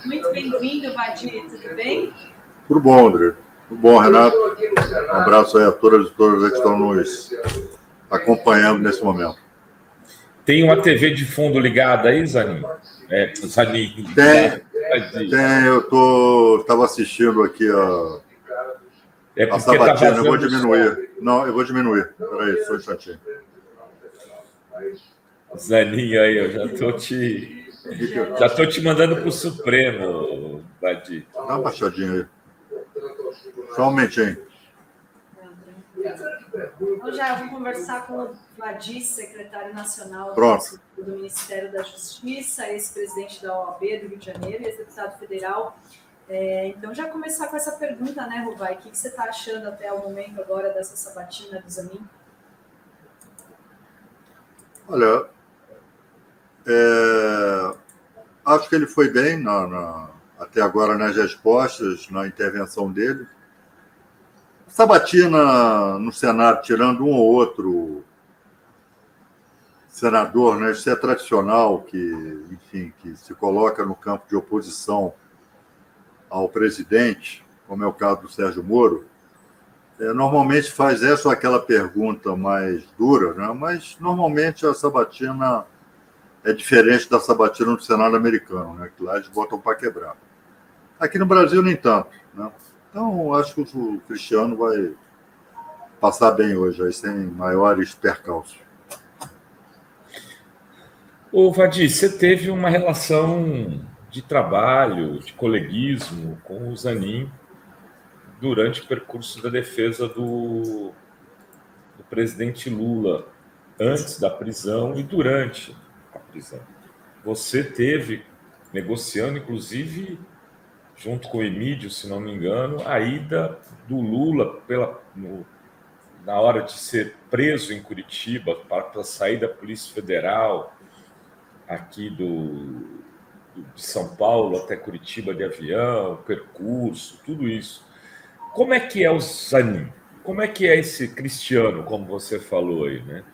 Muito bem-vindo, Vadir. Tudo bem? Tudo bom, André. Tudo bom, Renato. Um abraço aí a todas e todas que estão nos acompanhando nesse momento. Tem uma TV de fundo ligada aí, Zanin? Zanin. Tem, eu estava assistindo aqui a sabatina. Eu vou diminuir. Não, eu vou diminuir. Peraí, só um instantinho. Zanin, aí, eu já tô te mandando para o Supremo, Vadir. Dá uma baixadinha aí. Só um momentinho. Já eu vou conversar com o Vadir, secretário nacional do Ministério da Justiça, ex-presidente da OAB do Rio de Janeiro, ex-deputado federal. Então, já começar com essa pergunta, né, Ruvai? O que você está achando até o momento agora dessa sabatina do Zanin? Olha, acho que ele foi bem até agora nas respostas, na intervenção dele. Sabatina no Senado, tirando um ou outro senador, né? Isso é tradicional, que se coloca no campo de oposição ao presidente, como é o caso do Sérgio Moro, normalmente faz essa ou aquela pergunta mais dura, né? Mas normalmente a sabatina é diferente da sabatina no Senado americano, né? Que lá eles botam para quebrar. Aqui no Brasil, nem tanto, né? Então, acho que o Cristiano vai passar bem hoje, aí, sem maiores percalços. Ô, Vadir, você teve uma relação de trabalho, de coleguismo com o Zanin durante o percurso da defesa do presidente Lula, antes da prisão e durante a prisão. Você teve negociando, inclusive, junto com o Emídio, se não me engano, a ida do Lula na hora de ser preso em Curitiba para sair da Polícia Federal aqui de São Paulo até Curitiba de avião, percurso, tudo isso. Como é que é o Zanin? Como é que é esse Cristiano, como você falou aí, né?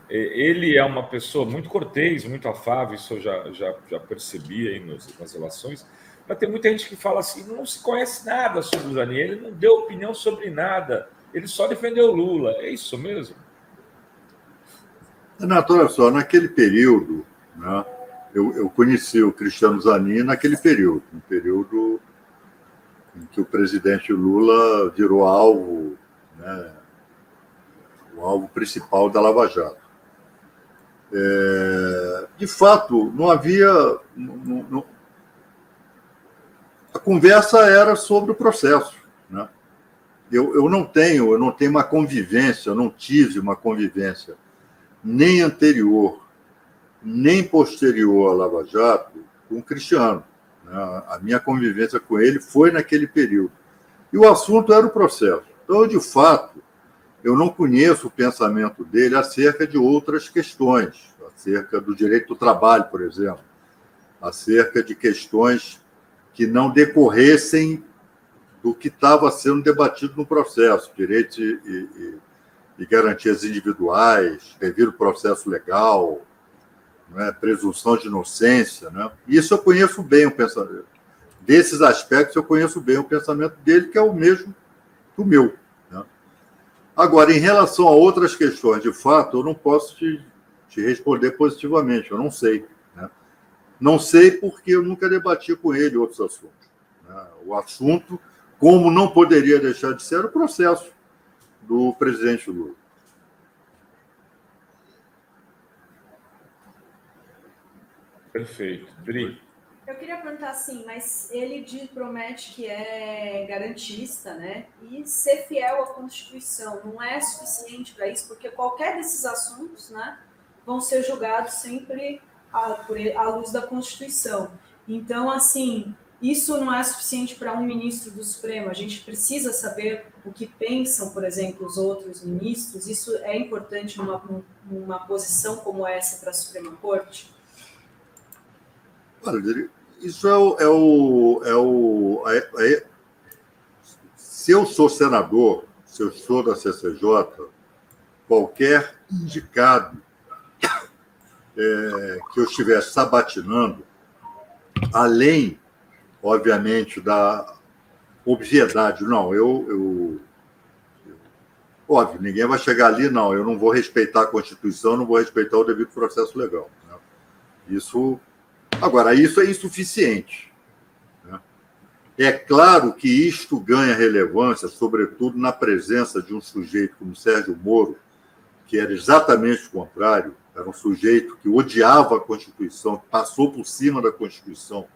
Ele é uma pessoa muito cortês, muito afável, isso eu já percebi aí nas relações, mas tem muita gente que fala assim, não se conhece nada sobre o Zanin, ele não deu opinião sobre nada, ele só defendeu o Lula. É isso mesmo? Renato, olha só, naquele período, né, eu conheci o Cristiano Zanin naquele período, um período em que o presidente Lula virou alvo, né, o alvo principal da Lava Jato. De fato, não havia... A conversa era sobre o processo, né? Eu não tenho uma convivência, eu não tive uma convivência nem anterior, nem posterior à Lava Jato com o Cristiano. A minha convivência com ele foi naquele período. E o assunto era o processo. Então, de fato, eu não conheço o pensamento dele acerca de outras questões, acerca do direito do trabalho, por exemplo, acerca de questões que não decorressem do que estava sendo debatido no processo, direitos e garantias individuais, devido ao processo legal, né, presunção de inocência, né? Isso eu conheço bem o pensamento. Desses aspectos eu conheço bem o pensamento dele, que é o mesmo do meu, né? Agora, em relação a outras questões, de fato, eu não posso te responder positivamente, eu não sei, né? Não sei porque eu nunca debati com ele outros assuntos, né? O assunto, como não poderia deixar de ser, o processo do presidente Lula. Perfeito. Dri. Eu queria perguntar assim, mas ele promete que é garantista, né? E ser fiel à Constituição não é suficiente para isso, porque qualquer desses assuntos, né, vão ser julgados sempre à luz da Constituição. Então, assim, isso não é suficiente para um ministro do Supremo. A gente precisa saber o que pensam, por exemplo, os outros ministros. Isso é importante numa posição como essa para a Suprema Corte? Olha, isso se eu sou senador, se eu sou da CCJ, qualquer indicado que eu estivesse sabatinando, além obviamente, da obviedade. Não, óbvio, ninguém vai chegar ali, não, eu não vou respeitar a Constituição, não vou respeitar o devido processo legal. Né? Agora, isso é insuficiente. Né? É claro que isto ganha relevância, sobretudo na presença de um sujeito como Sérgio Moro, que era exatamente o contrário, era um sujeito que odiava a Constituição, que passou por cima da Constituição,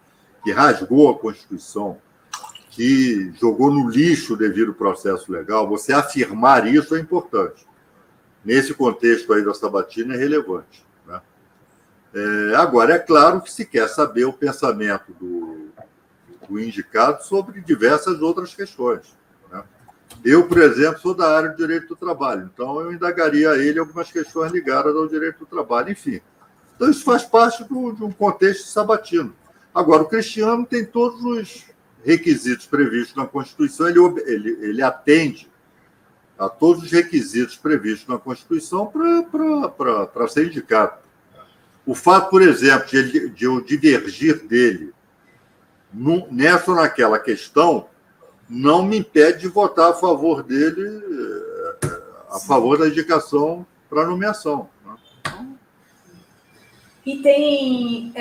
que rasgou a Constituição, que jogou no lixo o devido processo legal. Você afirmar isso é importante. Nesse contexto aí da sabatina é relevante. Né? Agora, é claro que se quer saber o pensamento do indicado sobre diversas outras questões. Né? Eu, por exemplo, sou da área do direito do trabalho, então eu indagaria a ele algumas questões ligadas ao direito do trabalho, enfim. Então, isso faz parte de um contexto sabatino. Agora, o Cristiano tem todos os requisitos previstos na Constituição, ele atende a todos os requisitos previstos na Constituição para ser indicado. O fato, por exemplo, de eu divergir dele nessa ou naquela questão não me impede de votar a favor dele, a favor da indicação para nomeação. E tem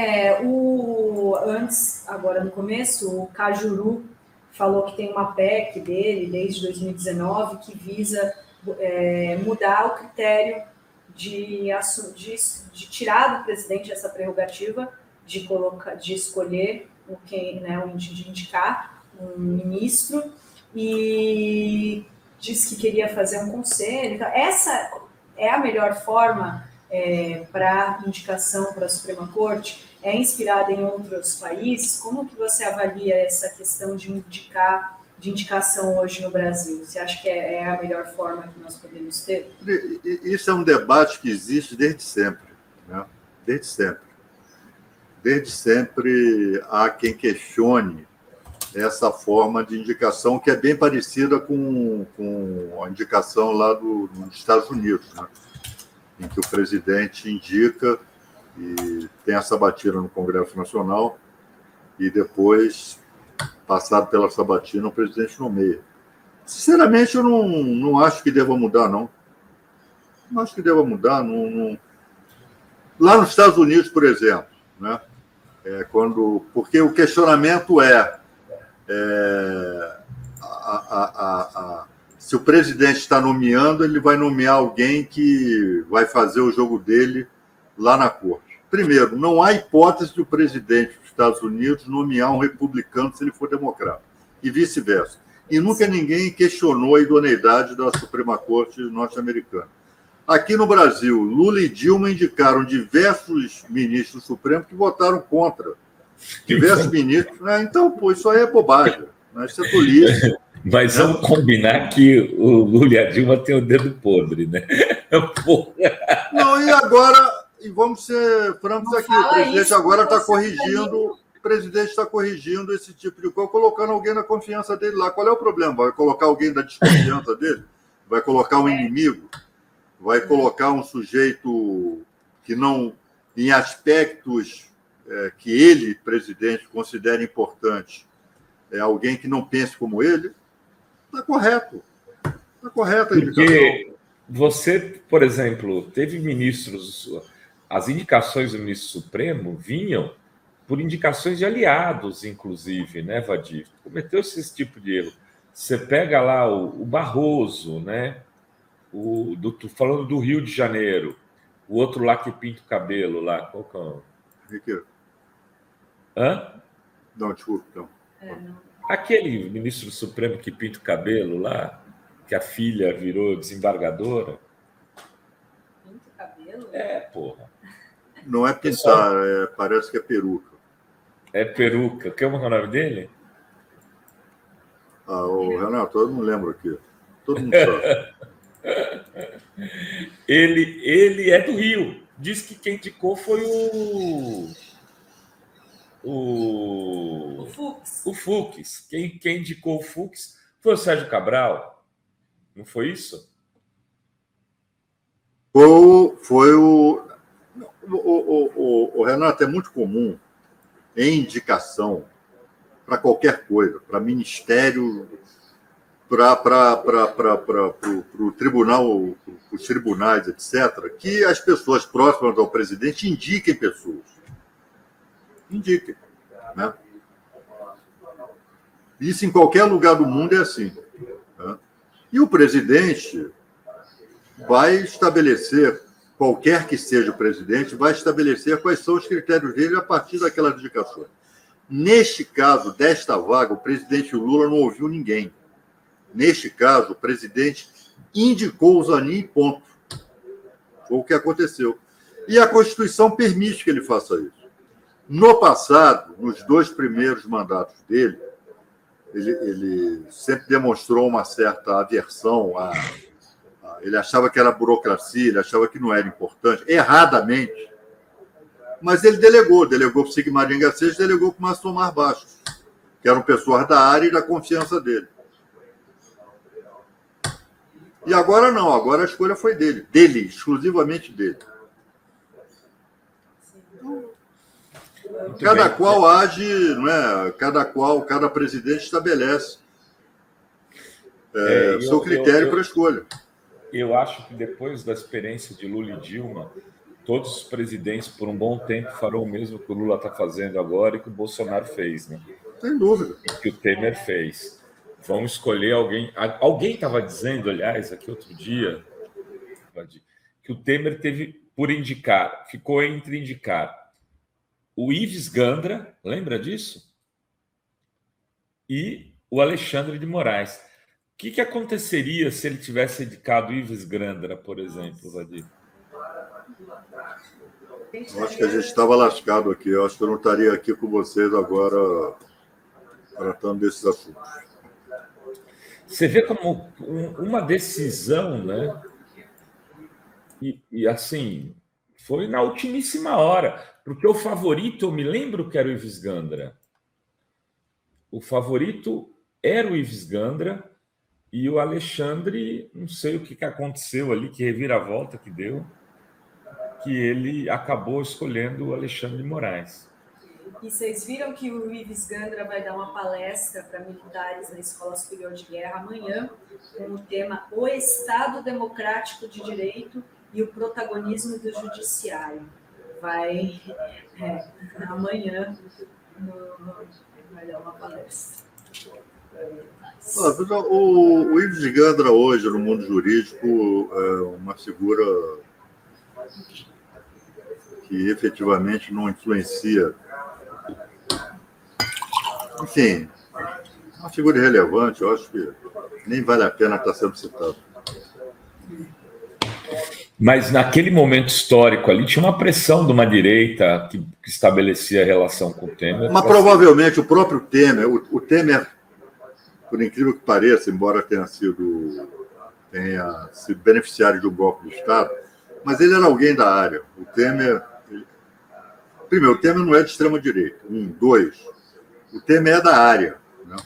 antes, agora no começo, o Cajuru falou que tem uma PEC dele, desde 2019, que visa mudar o critério de tirar do presidente essa prerrogativa de escolher de indicar um ministro, e disse que queria fazer um conselho. Então, essa é a melhor forma para indicação para a Suprema Corte? É inspirada em outros países? Como que você avalia essa questão de indicação hoje no Brasil? Você acha que é a melhor forma que nós podemos ter? Isso é um debate que existe desde sempre. Né? Desde sempre. Desde sempre há quem questione essa forma de indicação, que é bem parecida com a indicação lá dos Estados Unidos, né? Em que o presidente indica e tem a sabatina no Congresso Nacional e depois, passado pela sabatina, o presidente nomeia. Sinceramente, eu não acho que deva mudar, não. Não acho que deva mudar. Não. Lá nos Estados Unidos, por exemplo, né? Porque o questionamento se o presidente está nomeando, ele vai nomear alguém que vai fazer o jogo dele lá na corte. Primeiro, não há hipótese de o presidente dos Estados Unidos nomear um republicano se ele for democrata, e vice-versa. E nunca ninguém questionou a idoneidade da Suprema Corte norte-americana. Aqui no Brasil, Lula e Dilma indicaram diversos ministros do Supremo que votaram contra. Diversos ministros. Então, isso aí é bobagem. Isso é tolice. Mas vamos combinar que o Lula e a Dilma têm o dedo podre, né? Não, e agora, e vamos ser francos aqui, o presidente agora está corrigindo, o presidente está corrigindo esse tipo de coisa, colocando alguém na confiança dele lá. Qual é o problema? Vai colocar alguém da desconfiança dele? Vai colocar um inimigo? Vai colocar um sujeito que não, em aspectos que ele, presidente, considera importantes, alguém que não pense como ele? Está correto. Está correta a indicação. Porque você, por exemplo, teve ministros, as indicações do ministro Supremo vinham por indicações de aliados, inclusive, né, Vadir? Cometeu-se esse tipo de erro. Você pega lá o Barroso, né? Falando do Rio de Janeiro, o outro lá que pinta o cabelo lá, qual que é o... Riqueiro. Hã? Não, desculpa, não. Não. Aquele ministro supremo que pinta o cabelo lá, que a filha virou desembargadora. Pinta o cabelo? Porra. Não é pintar, parece que é peruca. É peruca. Como é o nome dele? O Renato, eu não lembro aqui. Todo mundo sabe. Ele é do Rio. Diz que quem indicou foi O Fux. O Fux. Quem indicou o Fux foi o Sérgio Cabral. Não foi isso? Foi o Renato, é muito comum em indicação para qualquer coisa, para ministério, para o tribunal, os tribunais, etc., que as pessoas próximas ao presidente indiquem pessoas. Indiquem. Né? Isso em qualquer lugar do mundo é assim. Né? E o presidente vai estabelecer, qualquer que seja o presidente, vai estabelecer quais são os critérios dele a partir daquelas indicações. Neste caso, desta vaga, o presidente Lula não ouviu ninguém. Neste caso, o presidente indicou o Zanin e ponto. Foi o que aconteceu. E a Constituição permite que ele faça isso. No passado, nos 2 primeiros mandatos dele, ele sempre demonstrou uma certa aversão ele achava que era burocracia, ele achava que não era importante, erradamente. Mas ele delegou para o Sigmar Garcês, delegou para o Márcio Tomar Bastos, que eram pessoas da área e da confiança dele. E agora não, agora a escolha foi dele, exclusivamente dele. Cada qual age, não é? Cada presidente estabelece o seu critério para a escolha. Eu acho que depois da experiência de Lula e Dilma, todos os presidentes, por um bom tempo, farão o mesmo que o Lula está fazendo agora e que o Bolsonaro fez, né? Sem dúvida. E que o Temer fez. Vão escolher alguém. Alguém estava dizendo, aliás, aqui outro dia, que o Temer teve por indicar, ficou entre indicar o Ives Gandra, lembra disso? E o Alexandre de Moraes. O que aconteceria se ele tivesse indicado Ives Gandra, por exemplo, Vadir? Eu acho que a gente estava lascado aqui. Eu acho que eu não estaria aqui com vocês agora tratando desses assuntos. Você vê como uma decisão, né? E assim, foi na ultimíssima hora. Porque o favorito, eu me lembro que era o Ives Gandra. O favorito era o Ives Gandra e o Alexandre, não sei o que aconteceu ali, que reviravolta que deu, que ele acabou escolhendo o Alexandre de Moraes. E vocês viram que o Ives Gandra vai dar uma palestra para militares na Escola Superior de Guerra amanhã, com o tema O Estado Democrático de Direito e o Protagonismo do Judiciário. Vai amanhã vai dar uma palestra. O Ives Gandra hoje, no mundo jurídico, é uma figura que efetivamente não influencia. Enfim, uma figura irrelevante, eu acho que nem vale a pena estar sendo citado. Mas naquele momento histórico ali tinha uma pressão de uma direita que estabelecia a relação com o Temer. Mas provavelmente o próprio Temer, o Temer, por incrível que pareça, embora tenha sido beneficiário de um golpe de Estado, mas ele era alguém da área. O Temer, primeiro, o Temer não é de extrema-direita. 2, o Temer é da área. Né?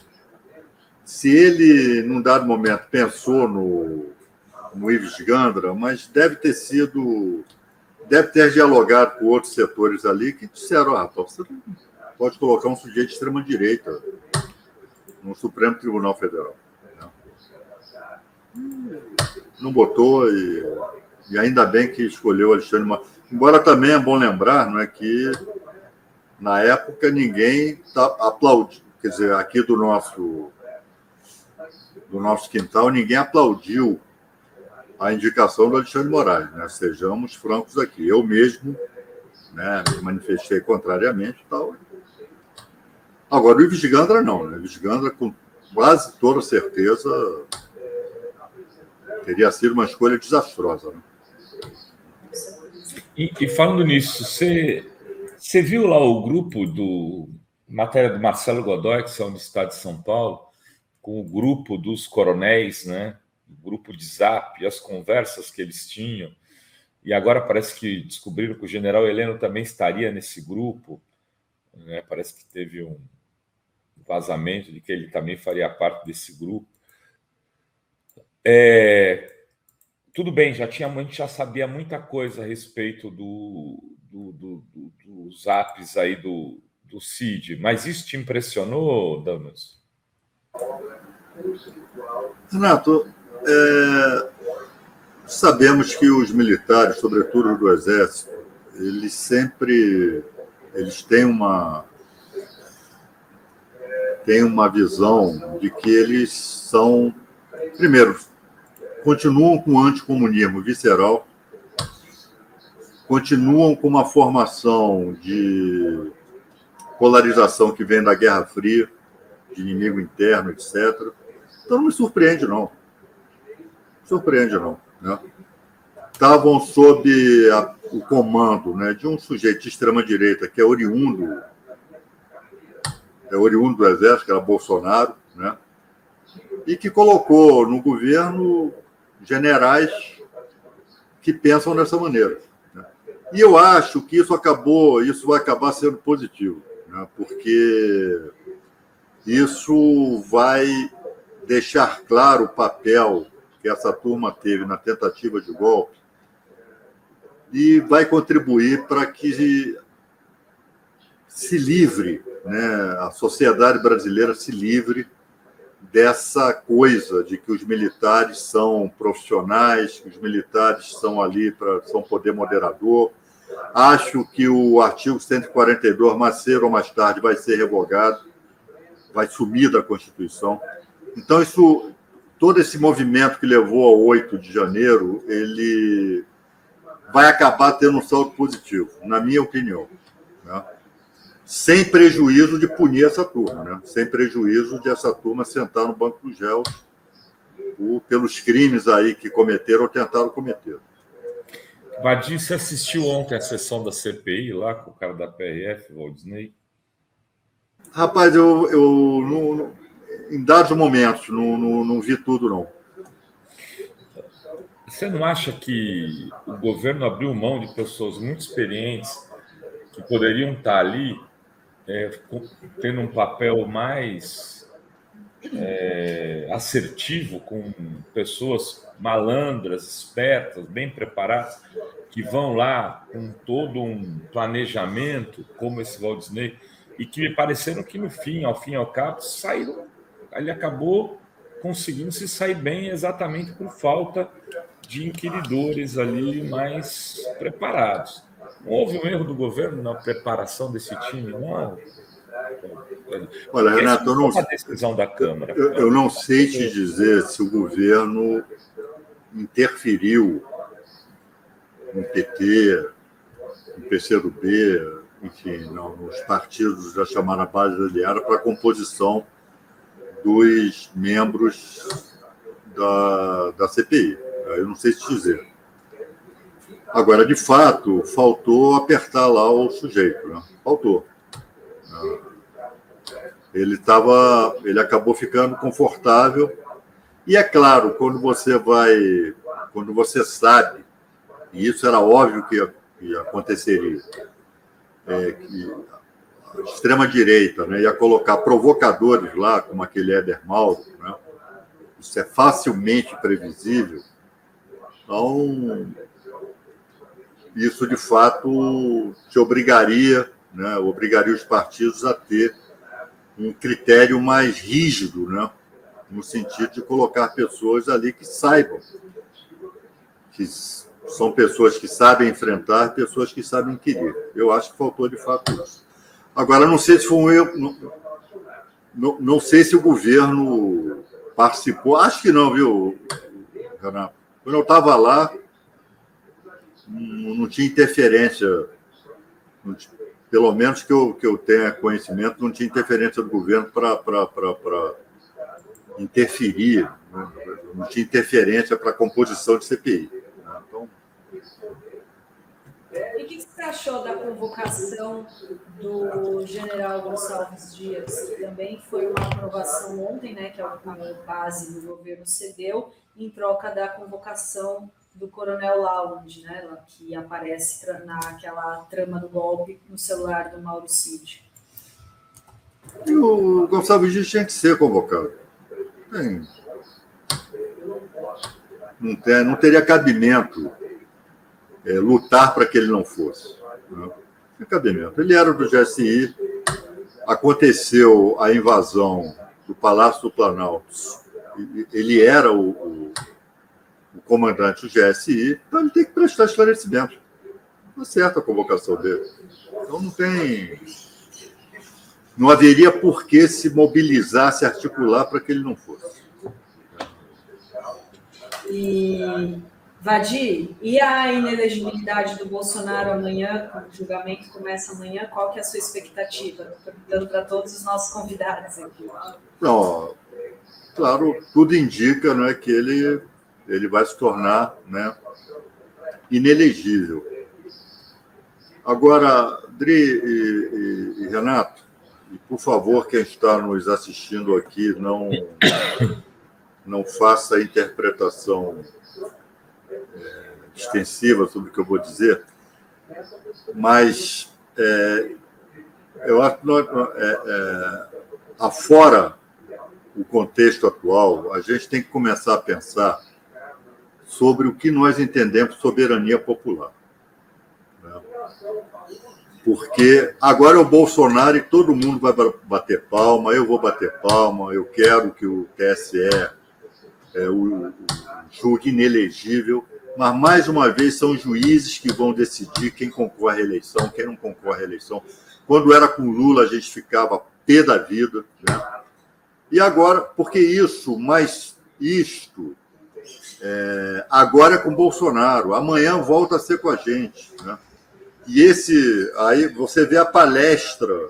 Se ele, num dado momento, pensou no Ives Gandra, mas deve ter dialogado com outros setores ali que disseram, você não pode colocar um sujeito de extrema-direita no Supremo Tribunal Federal. Não botou e ainda bem que escolheu Alexandre Moraes. Embora também é bom lembrar, não é, que na época ninguém aplaudiu, quer dizer, aqui do nosso quintal, ninguém aplaudiu a indicação do Alexandre de Moraes, né? Sejamos francos aqui. Eu mesmo, né, me manifestei contrariamente e tal. Agora, o Ives Gandra não. Né? O Ives Gandra, com quase toda certeza, teria sido uma escolha desastrosa. Né? E falando nisso, você viu lá o grupo matéria do Marcelo Godoy, que são do estado de São Paulo, com o grupo dos coronéis, né? O grupo de Zap, as conversas que eles tinham, e agora parece que descobriram que o general Heleno também estaria nesse grupo, né? Parece que teve um vazamento de que ele também faria parte desse grupo. Tudo bem, a gente já sabia muita coisa a respeito dos apps aí do do Cid, mas isso te impressionou, Damas? Renato, sabemos que os militares, sobretudo do Exército, eles têm uma visão de que eles são, primeiro, continuam com o anticomunismo visceral, continuam com uma formação de polarização que vem da Guerra Fria, de inimigo interno, etc. Então não me surpreende, não. Né? Estavam sob o comando, né, de um sujeito de extrema-direita que é oriundo do Exército, que era Bolsonaro, né, e que colocou no governo generais que pensam dessa maneira. Né? E eu acho que isso vai acabar sendo positivo, né, porque isso vai deixar claro o papel que essa turma teve na tentativa de golpe e vai contribuir para que se livre, né, a sociedade brasileira se livre dessa coisa de que os militares são profissionais, que os militares são ali são poder moderador. Acho que o artigo 142, mais cedo ou mais tarde, vai ser revogado, vai sumir da Constituição. Então, todo esse movimento que levou ao 8 de janeiro, ele vai acabar tendo um saldo positivo, na minha opinião. Né? Sem prejuízo de punir essa turma, né? Sem prejuízo de essa turma sentar no banco dos réus pelos crimes aí que cometeram ou tentaram cometer. Vadir, você assistiu ontem a sessão da CPI lá com o cara da PRF, Waldisney? Rapaz, eu em dados momentos não vi tudo, não. Você não acha que o governo abriu mão de pessoas muito experientes que poderiam estar ali tendo um papel mais assertivo, com pessoas malandras, espertas, bem preparadas, que vão lá com todo um planejamento, como esse Waldisney, e que me pareceram que, ao fim e ao cabo, saíram. Ele acabou conseguindo se sair bem exatamente por falta de inquiridores ali mais preparados. Não houve um erro do governo na preparação desse time, não? Olha, Renato, a decisão da Câmara. Eu não sei te dizer se o governo interferiu no PT, no PCdoB, enfim, nos partidos da chamada base aliada para a composição dos membros da CPI. Eu não sei te dizer. Agora, de fato, faltou apertar lá o sujeito, né? Faltou. Ele acabou ficando confortável. E é claro, quando você sabe, e isso era óbvio que aconteceria, que a extrema-direita, né, ia colocar provocadores lá, como aquele Éder Mauro, né? Isso é facilmente previsível. Então, isso, de fato, te obrigaria os partidos a ter um critério mais rígido, né? No sentido de colocar pessoas ali que saibam, que são pessoas que sabem enfrentar, pessoas que sabem inquirir. Eu acho que faltou, de fato, isso. Agora, não sei se foi um erro, não sei se o governo participou. Acho que não, viu, Renato? Quando eu estava lá, não tinha interferência, pelo menos que eu tenha conhecimento, não tinha interferência do governo para interferir, né? Não tinha interferência para a composição de CPI. Então... E o que você achou da convocação do general Gonçalves Dias, que também foi uma aprovação ontem, né, que a base do governo cedeu, em troca da convocação do coronel Lalande, né, que aparece naquela trama do golpe no celular do Mauro Cid? E o Gonçalves Dias tinha que ser convocado. Não teria cabimento lutar para que ele não fosse. Não tem cabimento. Ele era do GSI, aconteceu a invasão do Palácio do Planalto, ele era o comandante do GSI, então ele tem que prestar esclarecimento. Está certa a convocação dele. Então não haveria por que se mobilizar, se articular para que ele não fosse. E, Vadir, e a inelegibilidade do Bolsonaro amanhã, o julgamento começa amanhã, qual que é a sua expectativa? Estou perguntando para todos os nossos convidados aqui. Não, claro, tudo indica, né, que ele vai se tornar, né, inelegível. Agora, Dri e Renato, e por favor, quem está nos assistindo aqui, não faça a interpretação extensiva sobre o que eu vou dizer, mas eu acho que afora o contexto atual, a gente tem que começar a pensar sobre o que nós entendemos por soberania popular. Né? Porque agora é o Bolsonaro e todo mundo vai bater palma, eu vou bater palma, eu quero que o TSE o julgue inelegível, mas, mais uma vez, são juízes que vão decidir quem concorre à eleição, quem não concorre à eleição. Quando era com Lula, a gente ficava pé da vida. Né? E agora, porque isso, mas isto, agora é com Bolsonaro, amanhã volta a ser com a gente. Né? E aí você vê a palestra,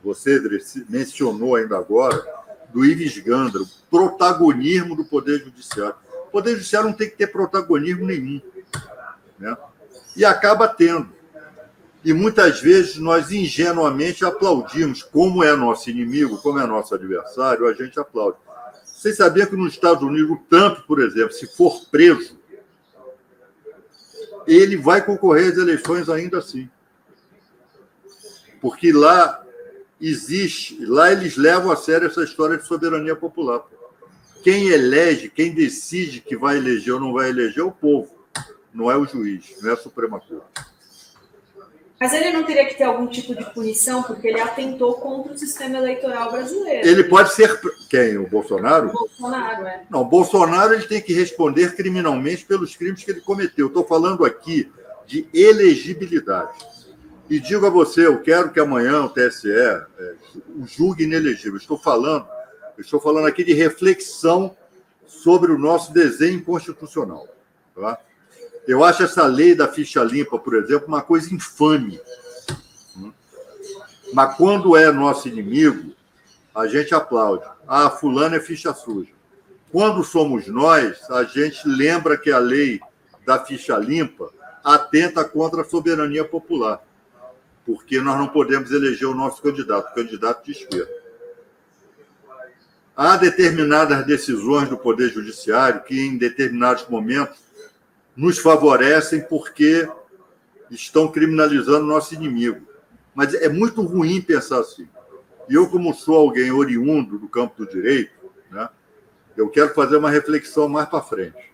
você mencionou ainda agora, do Ives Gandra, o protagonismo do Poder Judiciário. O Poder Judiciário não tem que ter protagonismo nenhum. Né? E acaba tendo. E muitas vezes nós ingenuamente aplaudimos. Como é nosso inimigo, como é nosso adversário, a gente aplaude. Vocês sabiam que nos Estados Unidos, o Trump, por exemplo, se for preso, ele vai concorrer às eleições ainda assim. Porque lá eles levam a sério essa história de soberania popular. Quem elege, quem decide que vai eleger ou não vai eleger é o povo, não é o juiz, não é a Suprema Corte. Mas ele não teria que ter algum tipo de punição, porque ele atentou contra o sistema eleitoral brasileiro. Ele pode ser... Quem? O Bolsonaro? O Bolsonaro, Não, o Bolsonaro ele tem que responder criminalmente pelos crimes que ele cometeu. Estou falando aqui de elegibilidade. E digo a você, eu quero que amanhã o TSE o julgue inelegível. Estou falando aqui de reflexão sobre o nosso desenho constitucional. Tá? Eu acho essa lei da ficha limpa, por exemplo, uma coisa infame. Mas quando é nosso inimigo, a gente aplaude. Ah, fulano é ficha suja. Quando somos nós, a gente lembra que a lei da ficha limpa atenta contra a soberania popular. Porque nós não podemos eleger o nosso candidato de esquerda. Há determinadas decisões do Poder Judiciário que, em determinados momentos, nos favorecem porque estão criminalizando o nosso inimigo. Mas é muito ruim pensar assim. E eu, como sou alguém oriundo do campo do direito, né, eu quero fazer uma reflexão mais para frente.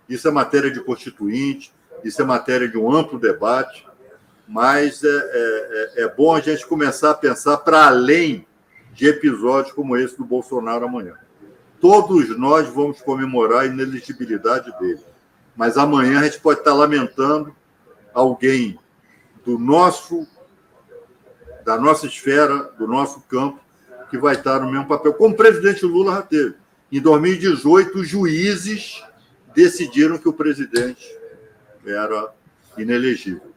Isso é matéria de constituinte, isso é matéria de um amplo debate, mas é bom a gente começar a pensar para além de episódios como esse do Bolsonaro amanhã. Todos nós vamos comemorar a inelegibilidade dele, mas amanhã a gente pode estar lamentando alguém da nossa esfera, do nosso campo, que vai estar no mesmo papel, como o presidente Lula já teve. Em 2018, os juízes decidiram que o presidente era inelegível.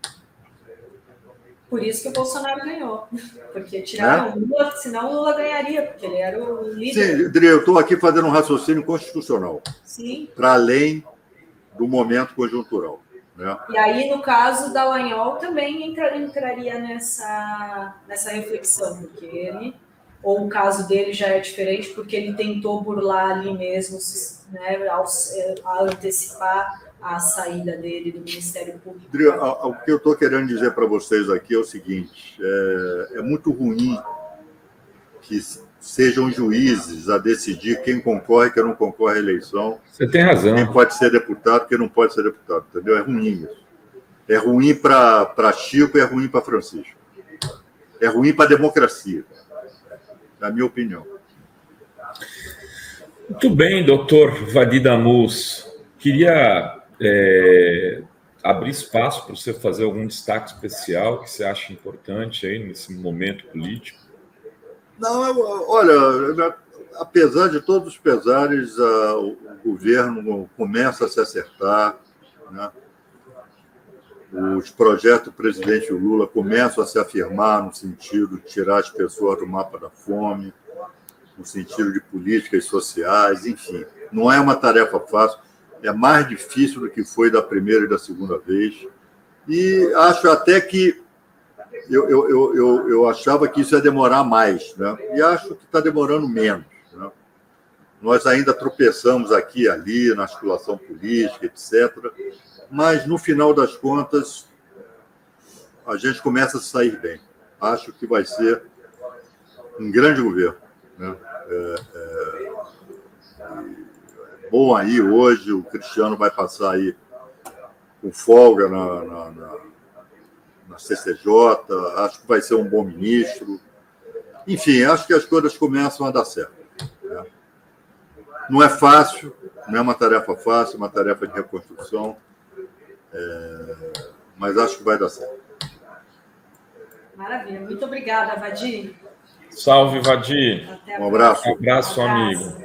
Por isso que o Bolsonaro ganhou. Porque tiraram o Lula, senão o Lula ganharia, porque ele era o líder. Sim, Dri, eu estou aqui fazendo um raciocínio constitucional. Sim. Para além do momento conjuntural. Né? E aí, no caso da Dallagnol, também entraria nessa reflexão, porque ele, ou o caso dele já é diferente, porque ele tentou burlar ali mesmo, né, ao antecipar a saída dele do Ministério Público. O que eu estou querendo dizer para vocês aqui é o seguinte, é muito ruim que sejam juízes a decidir quem concorre e quem não concorre à eleição. Você tem razão. Quem pode ser deputado, quem não pode ser deputado, entendeu? É ruim isso. É ruim para Chico e é ruim para Francisco. é ruim para a democracia, na minha opinião. Muito bem, doutor Vadi Damus. Queria abrir espaço para você fazer algum destaque especial que você acha importante aí nesse momento político. Não, olha, apesar de todos os pesares, o governo começa a se acertar, né? Os projetos do presidente Lula começam a se afirmar no sentido de tirar as pessoas do mapa da fome, no sentido de políticas sociais, enfim. Não é uma tarefa fácil, é mais difícil do que foi da primeira e da segunda vez. E acho até que eu achava que isso ia demorar mais, né? E acho que está demorando menos, né? Nós ainda tropeçamos aqui e ali na articulação política, etc. Mas, no final das contas, a gente começa a sair bem. Acho que vai ser um grande governo, né? Bom aí, hoje, o Cristiano vai passar aí com folga na CCJ, acho que vai ser um bom ministro. Enfim, acho que as coisas começam a dar certo, né? Não é fácil, não é uma tarefa fácil, é uma tarefa de reconstrução, mas acho que vai dar certo. Maravilha. Muito obrigada, Vadi. Salve, Vadi. Um abraço. Um abraço, amigo.